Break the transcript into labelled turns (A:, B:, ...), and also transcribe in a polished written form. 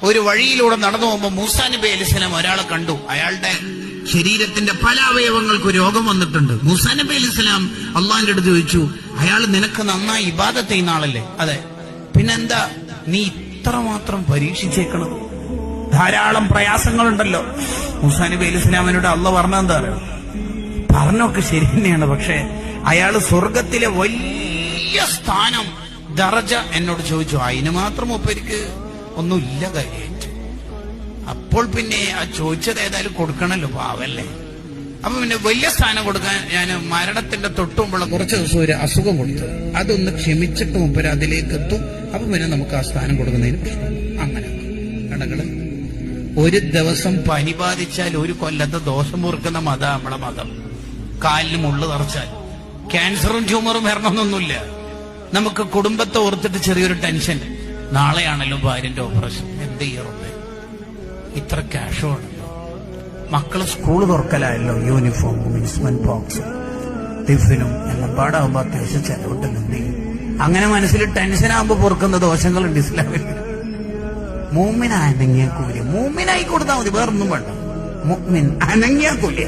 A: ഒരു വഴിയിലൂടെ നടന്നു പോകുമ്പോൾ മൂസാ നബി അലൈഹി സ്വലാം ഒരാളെ കണ്ടു. അയാളുടെ ശരീരത്തിന്റെ പല അവയവങ്ങൾക്ക് രോഗം വന്നിട്ടുണ്ട്. മൂസാ നബി അലൈഹി സ്വലാം അള്ളാഹിന്റെ അടുത്ത് ചോദിച്ചു, അയാൾ നിനക്ക് നന്നായി ഇബാദത്ത് ചെയ്യുന്ന ആളല്ലേ? അതെ. പിന്നെന്താ നീ ഇത്രമാത്രം പരീക്ഷിച്ചേക്കണം? ധാരാളം പ്രയാസങ്ങളുണ്ടല്ലോ. മൂസാ നബി അലൈഹി സ്വലാമിനോട് അള്ളാഹ് പറഞ്ഞെന്താ അറിയോ? പറഞ്ഞൊക്കെ ശരി തന്നെയാണ്, പക്ഷെ അയാള് സ്വർഗത്തിലെ വലിയ സ്ഥാനം ദറജ എന്നോട് ചോദിച്ചു. അതിന് മാത്രം ഒപ്പരിക്ക് ഒന്നുമില്ല കാര്യമായിട്ട്. അപ്പോൾ പിന്നെ ആ ചോദിച്ചത് ഏതായാലും കൊടുക്കണല്ലോ, പാവല്ലേ. അപ്പൊ പിന്നെ വലിയ സ്ഥാനം കൊടുക്കാൻ ഞാൻ മരണത്തിന്റെ തൊട്ടുമുമ്പുള്ള കുറച്ച് ദിവസം ഒരു അസുഖം കൊടുത്തു. അതൊന്ന് ക്ഷമിച്ചിട്ട് മുമ്പ് അതിലേക്ക് എത്തും. അപ്പൊ പിന്നെ നമുക്ക് ആ സ്ഥാനം കൊടുക്കുന്നതിന് പ്രശ്നം. അങ്ങനെ കടകള് ഒരു ദിവസം പനി ബാധിച്ചാൽ ഒരു കൊല്ലത്തെ ദോഷം മുറുക്കുന്ന മതം നമ്മളെ മതം. കാലിന് മുള്ളു തറച്ചാൽ ക്യാൻസറും ട്യൂമറും വരണമെന്നൊന്നുമില്ല. നമുക്ക് കുടുംബത്തെ ഓർത്തിട്ട് ചെറിയൊരു ടെൻഷൻ. നാളെയാണല്ലോ ഭാര്യന്റെ ഓപ്പറേഷൻ, എന്ത് ചെയ്യാറുണ്ട്? ഇത്ര ക്യാഷോ ആണല്ലോ. മക്കള് സ്കൂള് തുറക്കലായല്ലോ, യൂണിഫോമും ഇൻസ്ട്രുമെന്റ് ബോക്സും ടിഫിനും എല്ലാം പാടാകുമ്പോ അത്യാവശ്യം ചെലവുണ്ടല്ലോ. എന്ത് ചെയ്യും? അങ്ങനെ മനസ്സിൽ ടെൻഷനാകുമ്പോ പൊറുക്കുന്ന ദോഷങ്ങളുണ്ട് ഇസ്ലാമിൽ. മൂമിൻ അനങ്ങിയ കൂലിയ. മൂമിനായി കൊടുത്താൽ മതി, വേറൊന്നും വേണ്ട. മുഅ്മിൻ അനങ്ങിയ കൂലിയ.